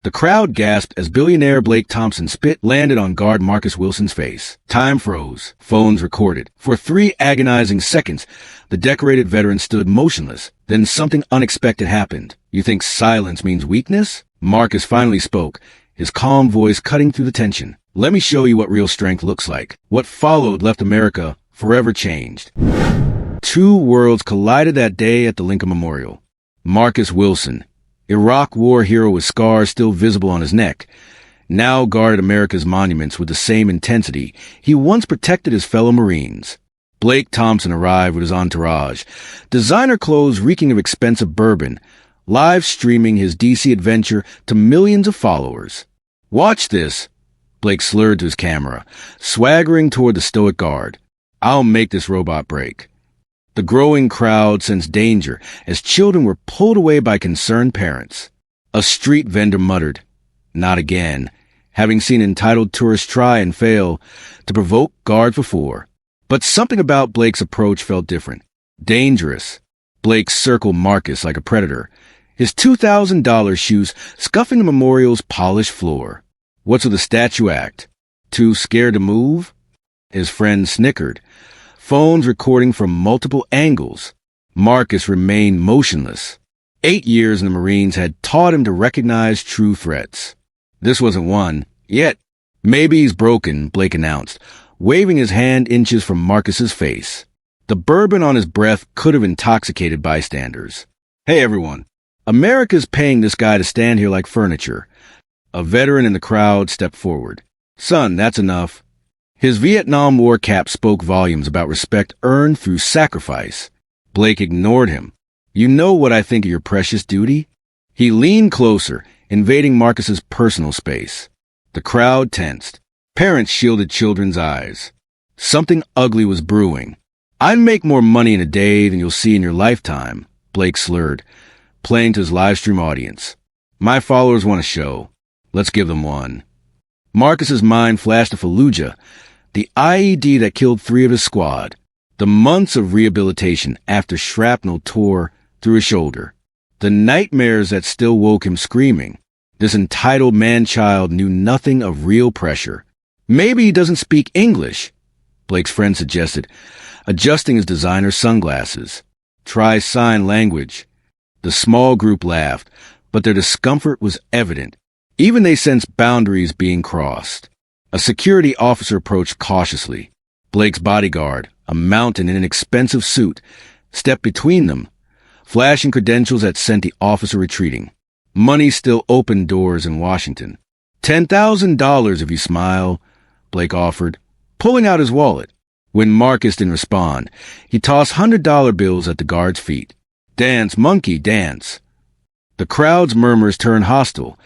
The crowd gasped as billionaire Blake Thompson's spit landed on guard Marcus Wilson's face. Time froze. Phones recorded. For 3 agonizing seconds, the decorated veteran stood motionless. Then something unexpected happened. You think silence means weakness? Marcus finally spoke, his calm voice cutting through the tension. Let me show you what real strength looks like. What followed left America forever changed. 2 worlds collided that day at the Lincoln Memorial. Marcus Wilson, Iraq War hero with scars still visible on his neck, now guarded America's monuments with the same intensity he once protected his fellow Marines. Blake Thompson arrived with his entourage, designer clothes reeking of expensive bourbon, live streaming his DC adventure to millions of followers. Watch this, Blake slurred to his camera, swaggering toward the stoic guard. I'll make this robot break. The growing crowd sensed danger as children were pulled away by concerned parents. A street vendor muttered, "Not again," having seen entitled tourists try and fail to provoke guards before. But something about Blake's approach felt different. Dangerous. Blake circled Marcus like a predator, his $2,000 shoes scuffing the memorial's polished floor. What's with the statue act? Too scared to move? His friend snickered, phones recording from multiple angles. Marcus remained motionless. 8 years in the Marines had taught him to recognize true threats. This wasn't one, yet. Maybe he's broken, Blake announced, waving his hand inches from Marcus's face. The bourbon on his breath could have intoxicated bystanders. Hey everyone, America's paying this guy to stand here like furniture. A veteran in the crowd stepped forward. Son, that's enough. His Vietnam War cap spoke volumes about respect earned through sacrifice. Blake ignored him. You know what I think of your precious duty? He leaned closer, invading Marcus's personal space. The crowd tensed. Parents shielded children's eyes. Something ugly was brewing. I'd make more money in a day than you'll see in your lifetime, Blake slurred, playing to his livestream audience. My followers want a show. Let's give them one. Marcus's mind flashed to Fallujah, the IED that killed 3 of his squad. The months of rehabilitation after shrapnel tore through his shoulder. The nightmares that still woke him screaming. This entitled man-child knew nothing of real pressure. Maybe he doesn't speak English, Blake's friend suggested, adjusting his designer sunglasses. Try sign language. The small group laughed, but their discomfort was evident. Even they sensed boundaries being crossed. A security officer approached cautiously. Blake's bodyguard, a mountain in an expensive suit, stepped between them, flashing credentials that sent the officer retreating. Money still opened doors in Washington. $10,000 if you smile, Blake offered, pulling out his wallet. When Marcus didn't respond, he tossed $100 bills at the guard's feet. Dance, monkey, dance. The crowd's murmurs turned hostile,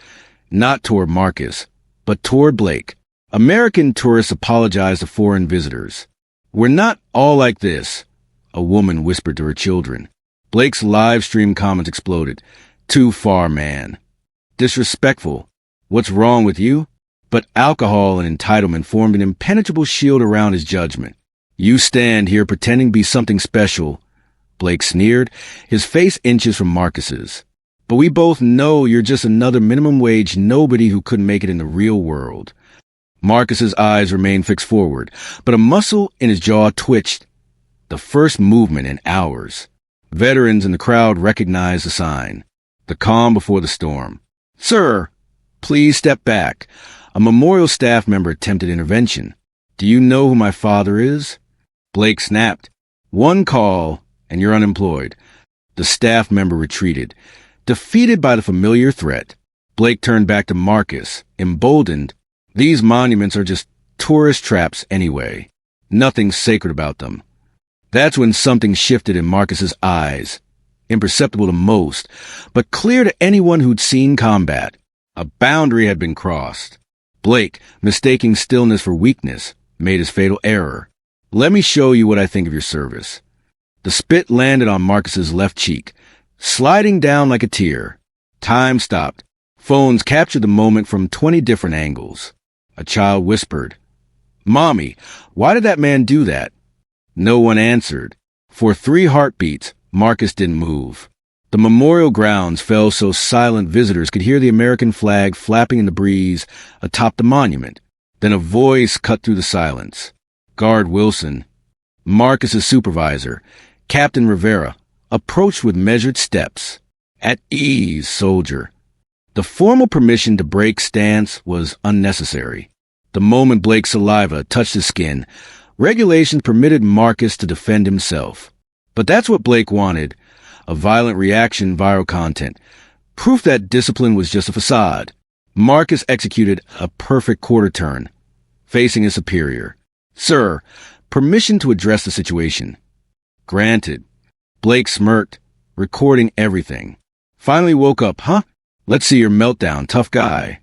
not toward Marcus, but toward Blake. American tourists apologized to foreign visitors. We're not all like this, a woman whispered to her children. Blake's live stream comments exploded. Too far, man. Disrespectful. What's wrong with you? But alcohol and entitlement formed an impenetrable shield around his judgment. You stand here pretending to be something special, Blake sneered, his face inches from Marcus's. But we both know you're just another minimum wage nobody who couldn't make it in the real world. Marcus's eyes remained fixed forward, but a muscle in his jaw twitched. The first movement in hours. Veterans in the crowd recognized the sign. The calm before the storm. Sir, please step back. A memorial staff member attempted intervention. Do you know who my father is? Blake snapped. One call, and you're unemployed. The staff member retreated, defeated by the familiar threat. Blake turned back to Marcus, emboldened. These monuments are just tourist traps anyway. Nothing sacred about them. That's when something shifted in Marcus's eyes, imperceptible to most, but clear to anyone who'd seen combat. A boundary had been crossed. Blake, mistaking stillness for weakness, made his fatal error. Let me show you what I think of your service. The spit landed on Marcus's left cheek, sliding down like a tear. Time stopped. Phones captured the moment from 20 different angles. A child whispered, Mommy, why did that man do that? No one answered. For 3 heartbeats, Marcus didn't move. The memorial grounds fell so silent visitors could hear the American flag flapping in the breeze atop the monument. Then a voice cut through the silence. Guard Wilson, Marcus's supervisor, Captain Rivera, approached with measured steps. At ease, soldier. The formal permission to break stance was unnecessary. The moment Blake's saliva touched his skin, regulations permitted Marcus to defend himself. But that's what Blake wanted. A violent reaction, viral content. Proof that discipline was just a facade. Marcus executed a perfect quarter turn, facing his superior. Sir, permission to address the situation. Granted. Blake smirked, recording everything. Finally woke up, huh? Let's see your meltdown, tough guy.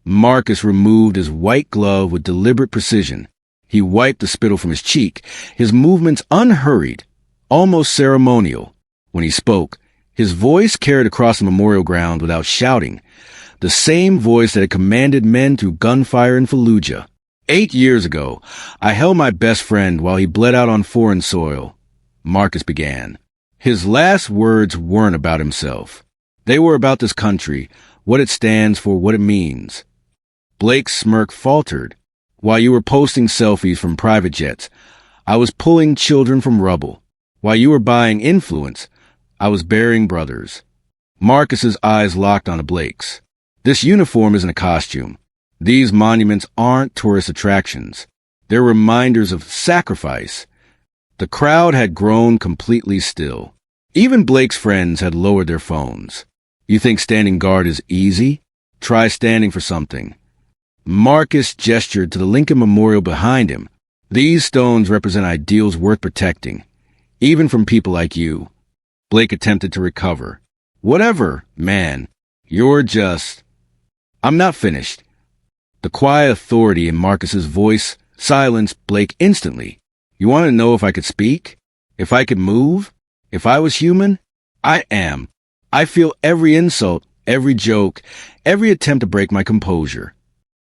Marcus removed his white glove with deliberate precision. He wiped the spittle from his cheek, his movements unhurried, almost ceremonial. When he spoke, his voice carried across the memorial ground without shouting, the same voice that had commanded men through gunfire in Fallujah. 8 years ago, I held my best friend while he bled out on foreign soil. Marcus began. His last words weren't about himself. They were about this country, what it stands for, what it means. Blake's smirk faltered. While you were posting selfies from private jets, I was pulling children from rubble. While you were buying influence, I was burying brothers. Marcus's eyes locked onto Blake's. This uniform isn't a costume. These monuments aren't tourist attractions. They're reminders of sacrifice. The crowd had grown completely still. Even Blake's friends had lowered their phones. You think standing guard is easy? Try standing for something. Marcus gestured to the Lincoln Memorial behind him. These stones represent ideals worth protecting, even from people like you. Blake attempted to recover. Whatever, man. You're just... I'm not finished. The quiet authority in Marcus's voice silenced Blake instantly. You want to know if I could speak? If I could move? If I was human? I am. I feel every insult, every joke, every attempt to break my composure.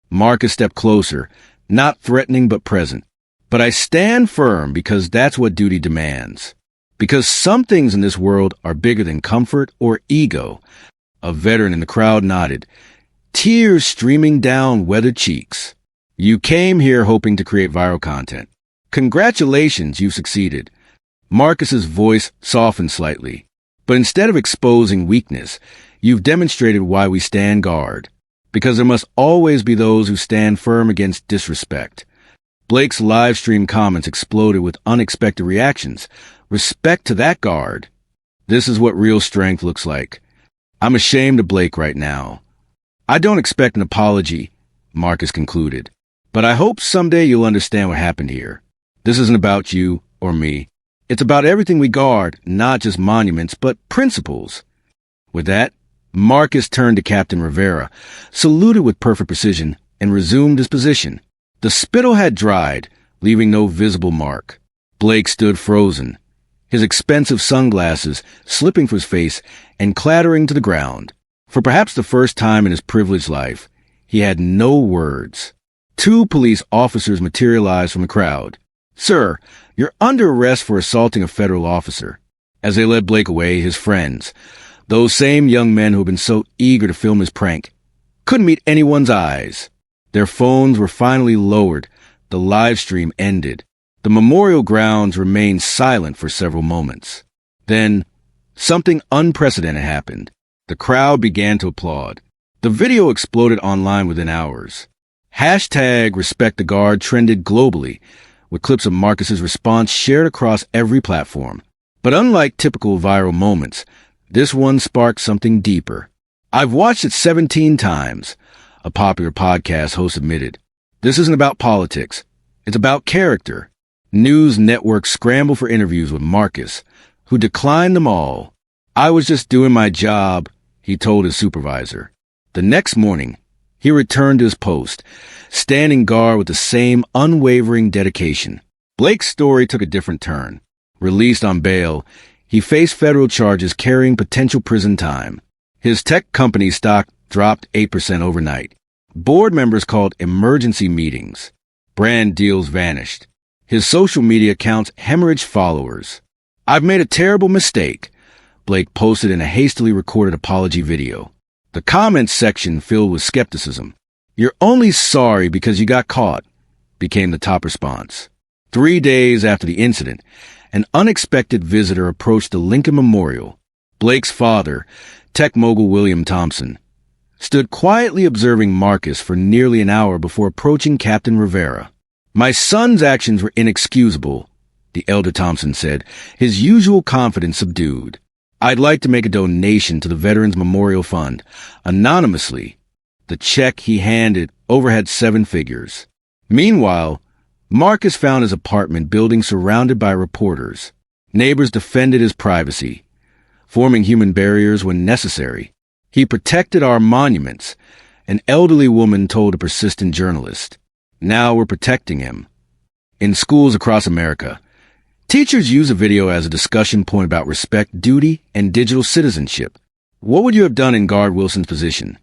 Marcus stepped closer, not threatening but present. But I stand firm because that's what duty demands. Because some things in this world are bigger than comfort or ego. A veteran in the crowd nodded, tears streaming down weathered cheeks. You came here hoping to create viral content. Congratulations, you've succeeded. Marcus's voice softened slightly. But instead of exposing weakness, you've demonstrated why we stand guard. Because there must always be those who stand firm against disrespect. Blake's live stream comments exploded with unexpected reactions. Respect to that guard. This is what real strength looks like. I'm ashamed of Blake right now. I don't expect an apology, Marcus concluded. But I hope someday you'll understand what happened here. This isn't about you or me. It's about everything we guard, not just monuments, but principles. With that, Marcus turned to Captain Rivera, saluted with perfect precision, and resumed his position. The spittle had dried, leaving no visible mark. Blake stood frozen, his expensive sunglasses slipping from his face and clattering to the ground. For perhaps the first time in his privileged life, he had no words. 2 police officers materialized from the crowd. Sir, you're under arrest for assaulting a federal officer. As they led Blake away, his friends, those same young men who had been so eager to film his prank, couldn't meet anyone's eyes. Their phones were finally lowered. The live stream ended. The memorial grounds remained silent for several moments. Then, something unprecedented happened. The crowd began to applaud. The video exploded online within hours. #RespectTheGuard trended globally, with clips of Marcus's response shared across every platform. But unlike typical viral moments, this one sparked something deeper. I've watched it 17 times, a popular podcast host admitted. This isn't about politics. It's about character. News networks scrambled for interviews with Marcus, who declined them all. I was just doing my job, he told his supervisor. The next morning, he returned to his post, standing guard with the same unwavering dedication. Blake's story took a different turn. Released on bail, he faced federal charges carrying potential prison time. His tech company stock dropped 8% overnight. Board members called emergency meetings. Brand deals vanished. His social media accounts hemorrhaged followers. I've made a terrible mistake, Blake posted in a hastily recorded apology video. The comments section filled with skepticism. "You're only sorry because you got caught," became the top response. 3 days after the incident, an unexpected visitor approached the Lincoln Memorial. Blake's father, tech mogul William Thompson, stood quietly observing Marcus for nearly an hour before approaching Captain Rivera. "My son's actions were inexcusable," the elder Thompson said, his usual confidence subdued. "I'd like to make a donation to the Veterans Memorial Fund, anonymously." The check he handed over had 7 figures. Meanwhile, Marcus found his apartment building surrounded by reporters. Neighbors defended his privacy, forming human barriers when necessary. "He protected our monuments," an elderly woman told a persistent journalist. "Now we're protecting him." In schools across America, teachers use a video as a discussion point about respect, duty, and digital citizenship. "What would you have done in Guard Wilson's position?"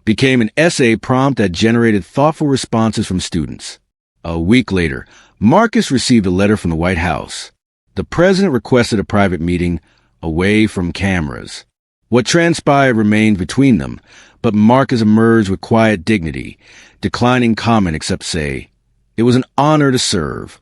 became an essay prompt that generated thoughtful responses from students. A week later, Marcus received a letter from the White House. The president requested a private meeting away from cameras. What transpired remained between them, but Marcus emerged with quiet dignity, declining comment except say, "It was an honor to serve."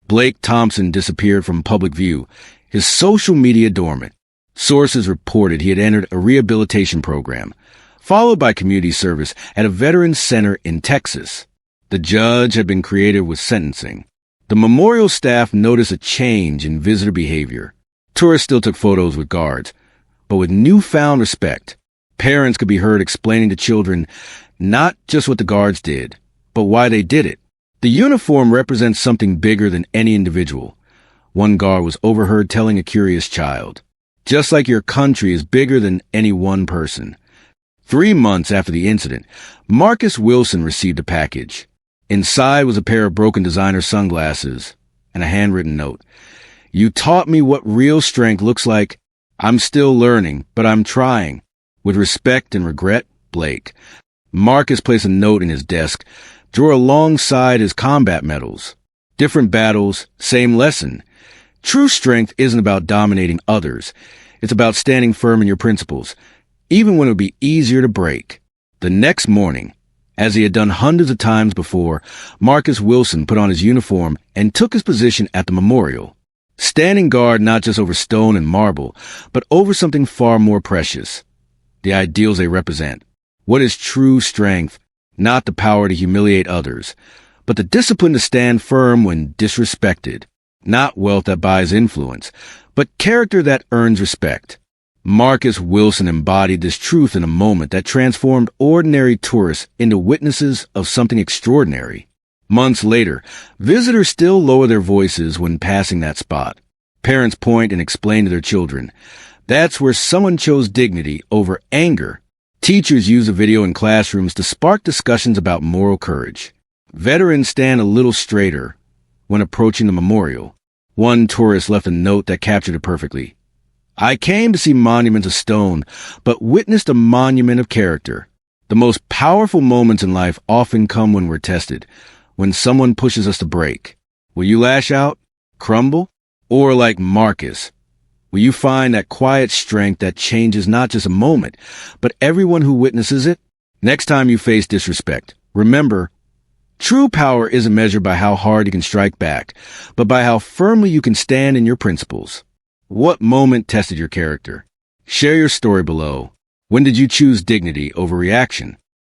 Blake Thompson disappeared from public view, his social media dormant. Sources reported he had entered a rehabilitation program, followed by community service at a veterans center in Texas. The judge had been creative with sentencing. The memorial staff noticed a change in visitor behavior. Tourists still took photos with guards, but with newfound respect. Parents could be heard explaining to children not just what the guards did, but why they did it. The uniform represents something bigger than any individual. One guard was overheard telling a curious child, "Just like your country is bigger than any one person." 3 months after the incident, Marcus Wilson received a package. Inside was a pair of broken designer sunglasses and a handwritten note. "You taught me what real strength looks like. I'm still learning, but I'm trying. With respect and regret, Blake." Marcus placed a note in his desk, drawer alongside his combat medals. Different battles, same lesson. True strength isn't about dominating others. It's about standing firm in your principles, even when it would be easier to break. The next morning, as he had done hundreds of times before, Marcus Wilson put on his uniform and took his position at the memorial, standing guard not just over stone and marble, but over something far more precious, the ideals they represent. What is true strength? Not the power to humiliate others, but the discipline to stand firm when disrespected. Not wealth that buys influence, but character that earns respect. Marcus Wilson embodied this truth in a moment that transformed ordinary tourists into witnesses of something extraordinary. Months later, visitors still lower their voices when passing that spot. Parents point and explain to their children, "That's where someone chose dignity over anger." Teachers use a video in classrooms to spark discussions about moral courage. Veterans stand a little straighter when approaching the memorial. One tourist left a note that captured it perfectly. "I came to see monuments of stone, but witnessed a monument of character." The most powerful moments in life often come when we're tested, when someone pushes us to break. Will you lash out, crumble, or like Marcus, will you find that quiet strength that changes not just a moment, but everyone who witnesses it? Next time you face disrespect, remember, true power isn't measured by how hard you can strike back, but by how firmly you can stand in your principles. What moment tested your character? Share your story below. When did you choose dignity over reaction?